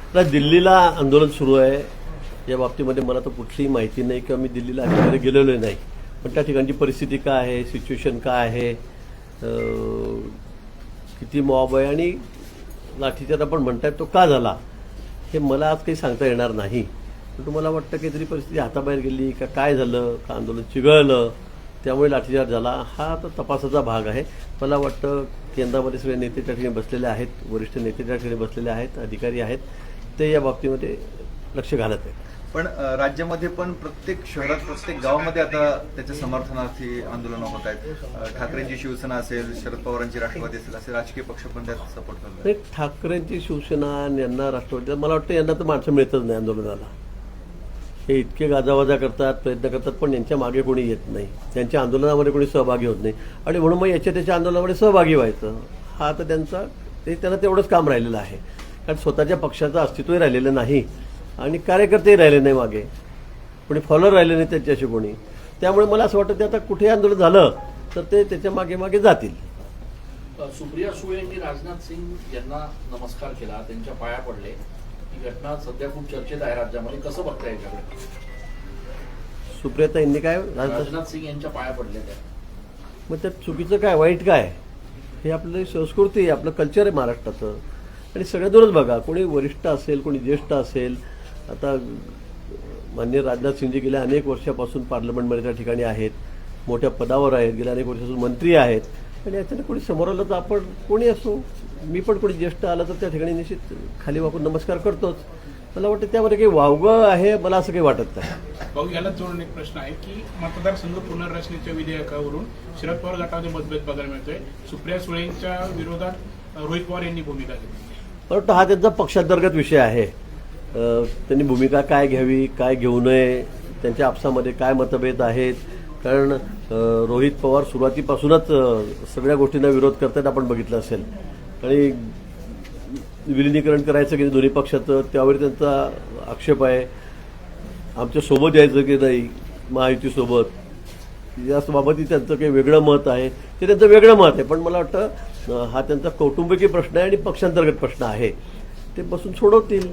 आता दिल्लीला आंदोलन सुरू आहे. या बाबतीमध्ये मला तर कुठलीही माहिती नाही किंवा मी दिल्लीला अशाकडे गेलेलो नाही. पण त्या ठिकाणची परिस्थिती काय आहे, सिच्युएशन काय आहे, किती मॉब आहे आणि लाठीचार्ज आपण म्हणतायत तो का झाला हे मला आज काही सांगता येणार नाही. पण तुम्हाला वाटतं काहीतरी परिस्थिती हाताबाहेर गेली का, काय झालं का, आंदोलन चिघळलं त्यामुळे लाठीचार्ज झाला, हा तर तपासाचा भाग आहे. मला वाटतं केंद्रामध्ये सगळे नेते त्या ठिकाणी बसलेले आहेत, वरिष्ठ नेते त्या ठिकाणी बसलेले आहेत, अधिकारी आहेत, ते या बाबतीमध्ये लक्ष घालत आहेत. पण राज्यामध्ये पण प्रत्येक शहरात प्रत्येक गावामध्ये आता त्याच्या समर्थनार्थी आंदोलनं होत आहेत. ठाकरेंची शिवसेना असेल, शरद पवारांची राष्ट्रवादी असेल, असे राजकीय पक्ष पण त्यात सपोर्ट करतात. ठाकरेंची शिवसेना यांना राष्ट्रवादी, मला वाटतं यांना तर माणसं मिळतच नाही आंदोलनाला. हे इतके गाजावाजा करतात, प्रयत्न करतात, पण यांच्या मागे कोणी येत नाही, त्यांच्या आंदोलनामध्ये कोणी सहभागी होत नाही. आणि म्हणून मग याच्या त्याच्या आंदोलनामध्ये सहभागी व्हायचं हा तर त्यांना तेवढंच काम राहिलेलं आहे. कारण स्वतःच्या पक्षाचं अस्तित्वही राहिलेलं नाही आणि कार्यकर्तेही राहिले नाही, मागे कोणी फॉलोअर राहिले नाही त्यांच्याशी कोणी. त्यामुळे मला असं वाटतं ते आता कुठे आंदोलन झालं तर ते त्याच्या मागे मागे जातील. सुप्रिया सुळे यांनी राजनाथ सिंग यांना नमस्कार केला, त्यांच्या पाया पडले. ही घटना सध्या खूप चर्चेत आहे राज्यामध्ये, कसं बघताय याच्याकडे? सुप्रियाता यांनी काय राजनाथ सिंग यांच्या पाया पडले त्या, मग त्यात चुकीचं काय, वाईट काय? हे आपलं संस्कृती आहे, आपलं कल्चर आहे महाराष्ट्राचं. आणि सगळ्यातूनच बघा, कोणी वरिष्ठ असेल, कोणी ज्येष्ठ असेल. आता माननीय राजनाथ सिंगजी गेल्या अनेक वर्षापासून पार्लमेंटमध्ये त्या ठिकाणी आहेत, मोठ्या पदावर आहेत, गेल्या अनेक वर्षापासून मंत्री आहेत. आणि याच्यानं कोणी समोर आलं तर आपण कोणी असो, मी पण कोणी ज्येष्ठ आलं तर त्या ठिकाणी निश्चित खाली वाकून नमस्कार करतोच. मला वाटतं त्यामध्ये काही वावगं आहे मला असं काही वाटत नाही. भाऊ, याला जोडून एक प्रश्न आहे की मतदारसंघ पुनर्रचनेच्या विधेयकावरून शरद पवार गटामध्ये मतभेद बघायला मिळतोय. सुप्रिया सुळेंच्या विरोधात रोहित पवार यांनी भूमिका घेतली. मला वाटतं हा त्यांचा पक्षांतर्गत विषय आहे. त्यांनी भूमिका काय घ्यावी, काय घेऊ नये, त्यांच्या आपसामध्ये काय मतभेद आहेत. कारण रोहित पवार सुरुवातीपासूनच सगळ्या गोष्टींना विरोध करतायत, आपण बघितलं असेल. आणि विलिनीकरण करायचं की दोन्ही पक्षाचं, त्यावर त्यांचा आक्षेप आहे. आमच्या सोबत यायचं की नाही महायुतीसोबत, याबाबतही त्यांचं काही वेगळं मत आहे. ते त्यांचं वेगळं मत आहे. पण मला वाटतं हा त्यांचा कौटुंबिकी प्रश्न आहे आणि पक्षांतर्गत प्रश्न आहे, ते बसून सोडवतील.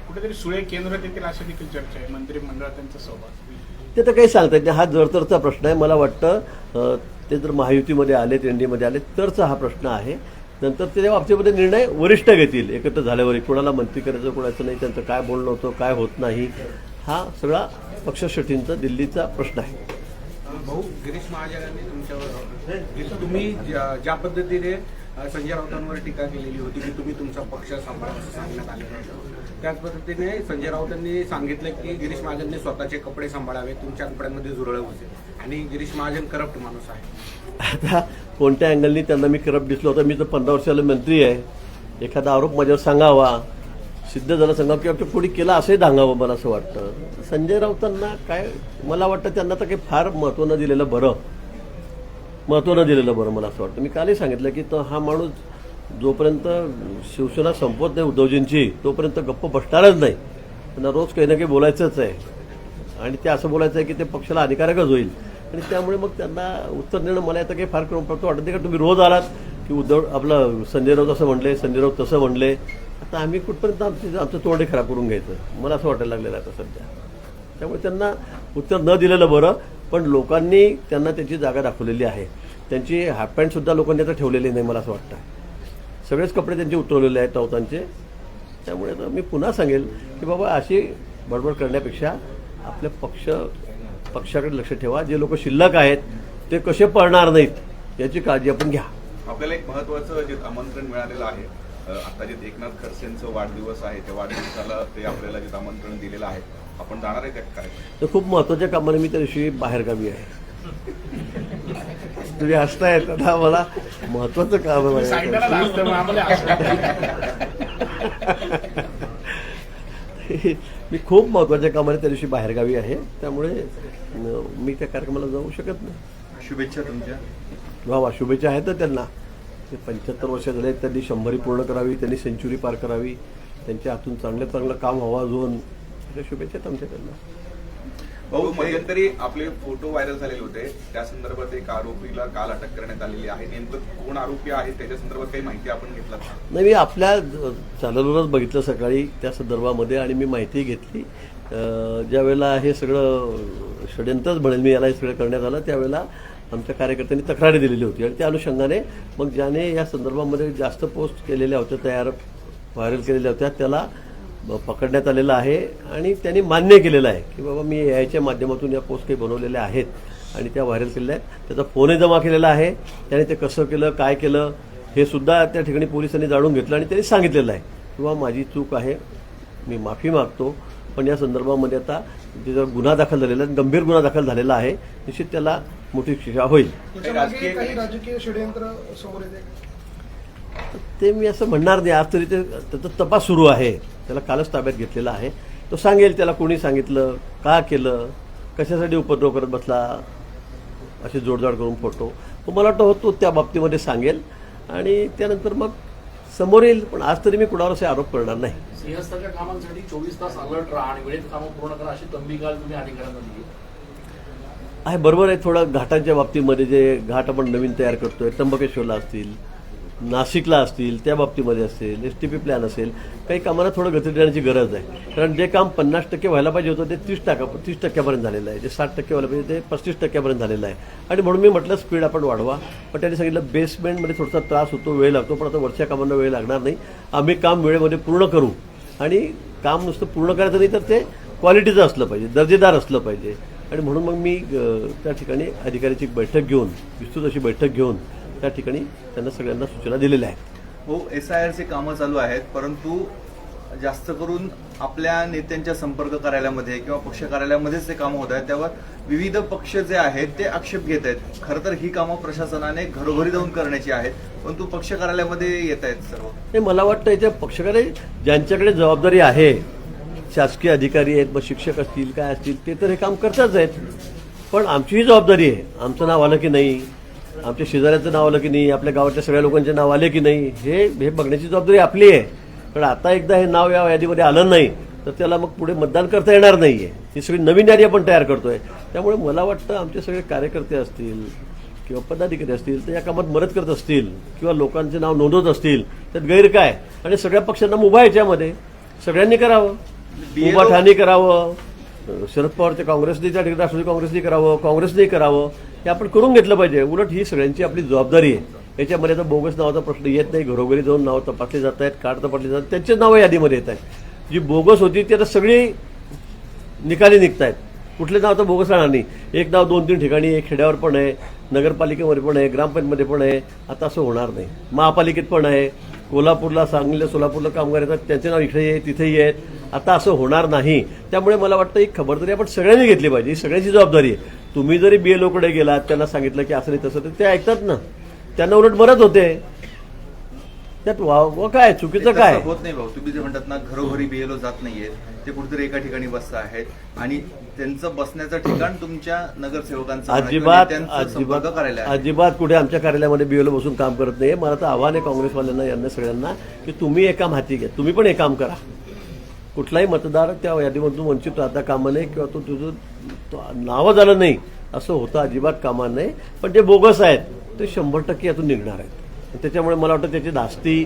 कुठेतरी सुळे केंद्रात येतील अशी देखील चर्चा आहे, मंत्रिमंडळात त्यांचा सहभाग. ते तर काही सांगता येत नाही, हा जरतरचा प्रश्न आहे. मला वाटतं ते जर महायुतीमध्ये आले, एनडीमध्ये आले तरचा हा प्रश्न आहे. नंतर त्या बाबतीमध्ये निर्णय वरिष्ठ घेतील एकत्र झाल्यावर. कोणाला मंत्री करायचं, कोणाचं नाही, त्यांचं काय बोलणं होतं, काय होत नाही, हा सगळा पक्षश्रेष्ठींचा दिल्लीचा प्रश्न आहे. भाऊ, गिरीश महाजनांनी तुमच्यावर तुम्ही ज्या पद्धतीने संजय राऊतांवर टीका केलेली होती की तुम्ही तुमचा पक्ष सांभाळा असं सांगण्यात आलेलं होतं, त्याच पद्धतीने संजय राऊतांनी सांगितलं की गिरीश महाजनने स्वतःचे कपडे सांभाळावे, तुमच्या कपड्यांमध्ये जुरळ होते आणि गिरीश महाजन करप्ट माणूस आहे. आता कोणत्या अँगलनी त्यांना मी करप्ट दिसलो होता? मी तर 15 वर्षाला मंत्री आहे. एखादा आरोप माझ्यावर सांगावा, सिद्ध झाला सांगावं किंवा कोणी केला असंही सांगावं, मला असं वाटतं. संजय राऊतांना काय, मला वाटतं त्यांना तर काही फार महत्त्व न दिलेलं बरं मला असं वाटतं. मी कालही सांगितलं की तो हा माणूस जोपर्यंत शिवसेना संपवत नाही उद्धवजींची, तोपर्यंत गप्प बसणारच नाही. त्यांना रोज काही ना काही बोलायचंच आहे आणि ते असं बोलायचं आहे की ते पक्षाला हानिकारकच होईल. आणि त्यामुळे मग त्यांना उत्तर देणं मला आता काही फार करून पडतो वाटत नाही. का तुम्ही रोज आलात की आपलं संजय राऊत असं म्हणले, संजय राऊत तसं म्हणले, आता आम्ही कुठपर्यंत आमचं तोंडे खराब करून घ्यायचं, मला असं वाटायला लागलेलं आहे आता सध्या. त्यामुळे त्यांना उत्तर न दिलेलं बरं. पण लोकांनी त्यांना त्यांची जागा दाखवलेली आहे. त्यांची हाफ पॅन्टसुद्धा लोकांनी आता ठेवलेली नाही, मला असं वाटतं. सगळेच कपडे त्यांचे उतरवलेले आहेत राऊतांचे. त्यामुळे मी पुन्हा सांगेल की बाबा अशी बडबड करण्यापेक्षा आपल्या पक्षाकडे लक्ष ठेवा. जे लोक शिल्लक आहेत ते कसे पळणार नाहीत याची काळजी आपण घ्या. आपल्याला एक महत्वाचं जे आमंत्रण मिळालेलं आहे, आता जे एकनाथ खडसेंचं वाढदिवस आहे, त्या वाढदिवसाला ते आपल्याला जे आमंत्रण दिलेलं आहे, आपण जाणार आहे काय? तर खूप महत्त्वाच्या कामाने मी त्या दिवशी बाहेरगावी आहे. तुम्ही हसतायत, आता मला महत्वाचं काम आहे. मी खूप महत्त्वाच्या कामाने त्या दिवशी बाहेरगावी आहे, त्यामुळे मी त्या कार्यक्रमाला जाऊ शकत नाही. शुभेच्छा तुमच्या. वा, शुभेच्छा आहेत ना त्यांना. ते 75 वर्ष झाले, त्यांनी 100 पूर्ण करावी, त्यांनी सेंचुरी पार करावी, त्यांच्या हातून चांगलं काम व्हावं अजून. शुभेच्छा आहेत आमच्या त्यांना. मध्यंतरी आपले फोटो व्हायरल झालेले होते, त्या संदर्भात एक आरोपीला काल अटक करण्यात आलेली आहे. नेमकं कोण आरोपी आहे त्याच्या संदर्भात काही माहिती आपण घेतला का? नाही, मी आपल्या चॅनलवरच बघितलं सकाळी त्या संदर्भामध्ये आणि मी माहिती घेतली. ज्या वेळेला हे सगळं षडयंत्रच म्हणेल मी याला हे सगळं करण्यात आलं, त्यावेळेला आमच्या कार्यकर्त्यांनी तक्रारी दिलेली होती आणि त्या अनुषंगाने मग ज्याने या संदर्भामध्ये जास्त पोस्ट केलेल्या होत्या, व्हायरल केलेल्या होत्या, त्याला पकडण्यात आलेलं आहे आणि त्यांनी मान्य केलेलं आहे की बाबा मी याच्या माध्यमातून या पोस्ट काही बनवलेल्या आहेत आणि त्या व्हायरल केलेल्या आहेत. त्याचा फोनही जमा केलेला आहे, त्याने ते कसं केलं, काय केलं हे सुद्धा त्या ठिकाणी पोलिसांनी जाणून घेतलं आणि त्यांनी सांगितलेलं आहे किंवा माझी चूक आहे, मी माफी मागतो, पण या संदर्भामध्ये आता त्याच्यावर गुन्हा दाखल झालेला आहे, गंभीर गुन्हा दाखल झालेला आहे, निश्चित त्याला मोठी शिक्षा होईल. त्याच्यामागे काही राजकीय षडयंत्र समोर येते. ते मी असं म्हणणार नाही. आज तरी ते त्याचा तपास सुरू आहे, त्याला कालच ताब्यात घेतलेला आहे. तो सांगेल त्याला कोणी सांगितलं, का केलं, कशासाठी उपद्रव करत बसला, असे जोडजाड करून फोटो. तो मला वाटतं होतो त्या बाबतीमध्ये सांगेल आणि त्यानंतर मग समोर येईल. पण आज तरी मी कुणावर असे आरोप करणार नाही. सिंहस्थाच्या कामांसाठी 24 तास अलर्ट राहा आणि वेळेत कामं पूर्ण करा अशी तंबी काल तुम्ही अधिकाऱ्यांना दिली आहे. बरोबर आहे. थोडं घाटांच्या बाबतीमध्ये जे घाट आपण नवीन तयार करतोय, त्र्यंबकेश्वरला असतील, नाशिकला असतील, त्या बाबतीमध्ये असेल, STP प्लॅन असेल, काही कामांना थोडं गती देण्याची गरज आहे. कारण जे काम 50% व्हायला पाहिजे होतं ते 30% झालेलं आहे, जे 60% व्हायला पाहिजे ते 35% झालेलं आहे. आणि म्हणून मी म्हटलं स्पीड आपण वाढवा. पण त्यांनी सांगितलं बेसमेंटमध्ये थोडासा त्रास होतो, वेळ लागतो, पण आता वरच्या कामांना वेळ लागणार नाही, आम्ही काम वेळेमध्ये पूर्ण करू. आणि काम नुसतं पूर्ण करायचं नाही तर ते क्वालिटीचं असलं पाहिजे, दर्जेदार असलं पाहिजे. आणि म्हणून मग मी त्या ठिकाणी अधिकाऱ्याची बैठक घेऊन, विस्तृत अशी बैठक घेऊन त्या ठिकाणी त्यांना सगळ्यांना सूचना दिलेल्या आहेत. हो, SIRचे कामं चालू आहेत, परंतु जास्त करून आपल्या नेत्यांच्या संपर्क कार्यालयामध्ये किंवा पक्ष कार्यालयामध्येच ते कामं होत आहेत. त्यावर विविध पक्ष जे आहेत ते आक्षेप घेत आहेत. खरं तर ही कामं प्रशासनाने घरोघरी जाऊन करण्याची आहेत, परंतु पक्ष कार्यालयामध्ये येत आहेत सर्व. नाही, मला वाटतं इथे पक्षकार्य ज्यांच्याकडे जबाबदारी आहे, शासकीय अधिकारी आहेत, मग शिक्षक असतील, काय असतील, ते तर हे काम करताच आहेत. पण आमची ही जबाबदारी आहे, आमचं नाव आलं की नाही, आमच्या शेजाऱ्याचं नाव आलं की नाही, आपल्या गावातल्या सगळ्या लोकांचे नाव आले की नाही, हे बघण्याची जबाबदारी आपली आहे. पण आता एकदा हे नाव या यादीमध्ये आलं नाही तर त्याला मग पुढे मतदान करता येणार नाही आहे. ही सगळी नवीन यादी आपण तयार करतोय. त्यामुळे मला वाटतं आमचे सगळे कार्यकर्ते असतील किंवा पदाधिकारी असतील तर या कामात मदत करत असतील किंवा लोकांचे नाव नोंदवत असतील तर गैर काय. आणि सगळ्या पक्षांना मुभा याच्यामध्ये सगळ्यांनी करावं, मुभा ठाणे करावं, शरद पवारच्या काँग्रेसने त्या ठिकाणी राष्ट्रवादी काँग्रेसने करावं, काँग्रेसने करावं, हे आपण करून घेतलं पाहिजे. उलट ही सगळ्यांची आपली जबाबदारी आहे. याच्यामध्ये आता बोगस नावाचा प्रश्न येत नाही. घरोघरी जाऊन नावं तपासली जात आहेत, कार्ड तपासली जातात, त्यांचेच नावं यादीमध्ये येत आहेत. जी बोगस होती ती आता सगळी निकाली निघत आहेत. कुठले नाव तर बोगस राहणार नाही. एक नाव 2-3 ठिकाणी, एक खेड्यावर पण आहे, नगरपालिकेमध्ये पण आहे, ग्रामपंचायतमध्ये पण आहे. आता असं होणार नाही. महापालिकेत पण आहे, कोल्हापूरला, सांगलीला, सोलापूरला कामगार येतात, त्यांचे नाव इकडे आहे, तिथेही आहेत. आता असं होणार नाही. त्यामुळे मला वाटतं एक खबरदारी आपण सगळ्यांनी घेतली पाहिजे. ही सगळ्यांची जबाबदारी आहे. तुम्ही जरी BLOकडे गेलात, त्यांना सांगितलं की असं नाही तसं, तर ते ऐकतात ना, त्यांना उलट मदत होते. त्यात व काय चुकीचं काय होत नाही भाऊ. तुम्ही जे म्हणतात ना, घरोघरी BLO जात नाहीयेत, ते कुठेतरी एका ठिकाणी बसत आहेत आणि त्यांचं बसण्याचं ठिकाण तुमच्या नगरसेवकांचं अजिबात कुठे आमच्या कार्यालयामध्ये BLO बसून काम करत नाही. मला तर आव्हान आहे काँग्रेसवाल्यांना, यांना सगळ्यांना, की तुम्ही हे काम हाती घ्या, तुम्ही पण हे काम करा. कुठलाही मतदार त्या यादीमधून वंचित राहता कामा नये किंवा तो तुझं नावं झालं नाही असं होतं अजिबात कामा नये. पण जे बोगस आहेत ते 100% यातून निघणार आहेत. त्याच्यामुळे मला वाटतं त्याची धास्ती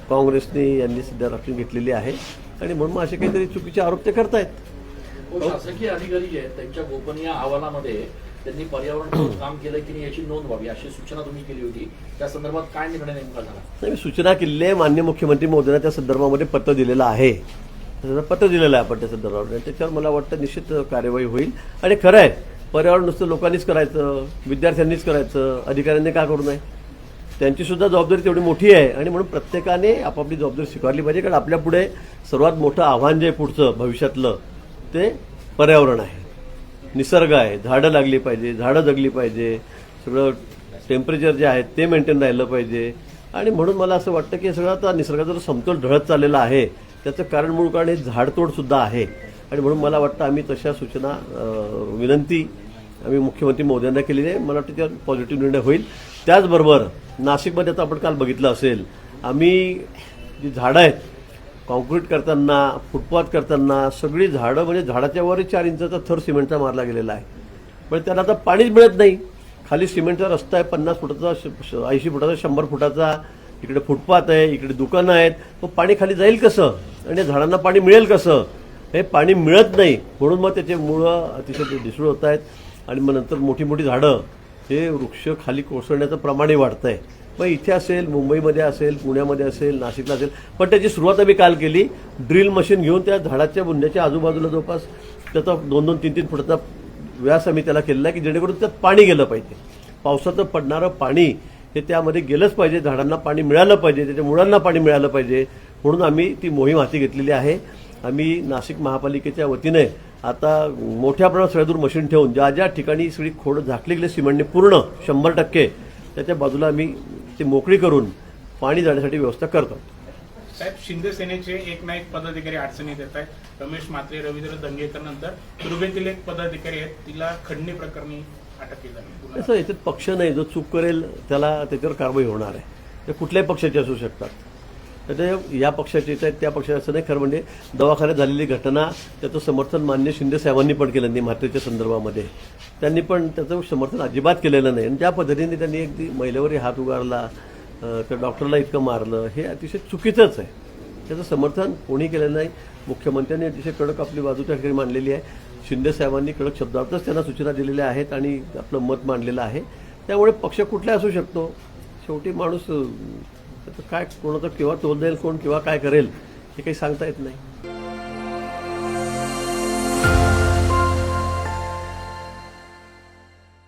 काँग्रेसने यांनी सध्या राखून घेतलेली आहे आणि म्हणून मग असे काहीतरी चुकीचे आरोप ते करतायत. शासकीय अधिकारी जे आहेत त्यांच्या गोपनीय अहवालामध्ये त्यांनी पर्यावरण काम केलं की नाही याची नोंद व्हावी अशी सूचना तुम्ही केली होती. त्या संदर्भात काय निर्णय नेमका झाला? नाही, मी सूचना केलेली आहे. माननीय मुख्यमंत्री महोदयांना त्या संदर्भामध्ये पत्र दिलेलं आहे. पत्र दिलेलं आहे आपण त्या संदर्भात. त्याच्यावर मला वाटतं निश्चित कार्यवाही होईल. आणि खरं आहे, पर्यावरण नुसतं लोकांनीच करायचं, विद्यार्थ्यांनीच करायचं, अधिकाऱ्यांनी का करू नये? त्यांची सुद्धा जबाबदारी तेवढी मोठी आहे आणि म्हणून प्रत्येकाने आपापली जबाबदारी स्वीकारली पाहिजे. कारण आपल्या पुढे सर्वात मोठं आव्हान जे पुढचं भविष्यातलं ते पर्यावरण आहे, निसर्ग आहे. झाडं लागली पाहिजे, झाडं जगली पाहिजे, सगळं टेम्परेचर जे आहे ते मेंटेन राहिलं पाहिजे. आणि म्हणून मला असं वाटतं की सगळं आता निसर्गाचा जो समतोल ढळत चाललेला आहे त्याचं कारण मूळ कारण हे झाडतोडसुद्धा आहे. आणि म्हणून मला वाटतं आम्ही तशा सूचना, विनंती आम्ही मुख्यमंत्री महोदयांना केलेली आहे. मला वाटतं त्यात पॉझिटिव्ह निर्णय होईल. त्याचबरोबर नाशिकमध्ये आता आपण काल बघितलं असेल, आम्ही जी झाडं आहेत कॉन्क्रीट करताना, फुटपाथ करताना सगळी झाडं म्हणजे झाडाच्या वर 4 इंचाचा थर सिमेंटचा मारला गेलेला आहे. पण त्याला आता पाणीच मिळत नाही. खाली सिमेंटचा रस्ता आहे 50 फुटाचा, 80 फुटाचा, 100 फुटाचा. इकडे फुटपाथ आहे, इकडे दुकानं आहेत. मग पाणी खाली जाईल कसं आणि झाडांना पाणी मिळेल कसं? हे पाणी मिळत नाही, म्हणून मग त्याचे मुळं अतिशय ढिसूळ होत आहेत आणि मग नंतर मोठी मोठी झाडं हे वृक्ष खाली कोसळण्याचं प्रमाणही वाढतं आहे. मग इथे असेल, मुंबईमध्ये असेल, पुण्यामध्ये असेल, नाशिकला असेल. पण त्याची सुरुवात आम्ही काल केली. ड्रिल मशीन घेऊन त्या झाडाच्या बुंद्याच्या आजूबाजूला जवळपास त्याचा 2-2, 3-3 फुटाचा व्यास आम्ही त्याला केलेला आहे की जेणेकरून त्यात पाणी गेलं पाहिजे. पावसाचं पडणारं पाणी हे त्यामध्ये गेलंच पाहिजे, झाडांना पाणी मिळालं पाहिजे, त्याच्या मुळांना पाणी मिळालं पाहिजे. म्हणून आम्ही ती मोहीम हाती घेतलेली आहे. आम्ही नाशिक महापालिकेच्या वतीने आता मोठ्या प्रमाणात सळदूर मशीन ठेवून ज्या ज्या ठिकाणी सगळी खोड झाकली गेली सिमेंटने पूर्ण 100% त्याच्या बाजूला आम्ही ती मोकळी करून पाणी जाण्यासाठी व्यवस्था करतो. साहेब, शिंदे सेनेचे एक ना एक पदाधिकारी अडचणीत येत आहेत. रमेश म्हात्रे, रवींद्र दंगेकर नंतर दुर्बेतील एक पदाधिकारी आहेत, तिला खंडणी प्रकरणी अटक केली आहे. असं याच्यात पक्ष नाही, जो चूक करेल त्याच्यावर कारवाई होणार आहे. ते कुठल्याही पक्षाचे असू शकतात. त्याच्या या पक्षाचे आहेत त्या पक्षाचे असं नाही. खरं म्हणजे दवाखान्यात झालेली घटना त्याचं समर्थन मान्य शिंदे साहेबांनी पण केलं नाही. म्हात्रेच्या संदर्भामध्ये त्यांनी पण त्याचं समर्थन अजिबात केलेलं नाही. आणि ज्या पद्धतीने त्यांनी अगदी महिलेवरही हात उगारला, त्या डॉक्टरला इतकं मारलं, हे अतिशय चुकीचंच आहे. त्याचं समर्थन कोणी केलेलं नाही. मुख्यमंत्र्यांनी अतिशय कडक आपली बाजू त्या ठिकाणी मांडलेली आहे. शिंदे साहेबांनी कडक शब्दातच त्यांना सूचना दिलेल्या आहेत आणि आपलं मत मांडलेलं आहे. त्यामुळे पक्ष कुठला असू शकतो, शेवटी माणूस काय कोणाचं केव्हा तोल देईल, कोण केव्हा काय करेल हे काही सांगता येत नाही.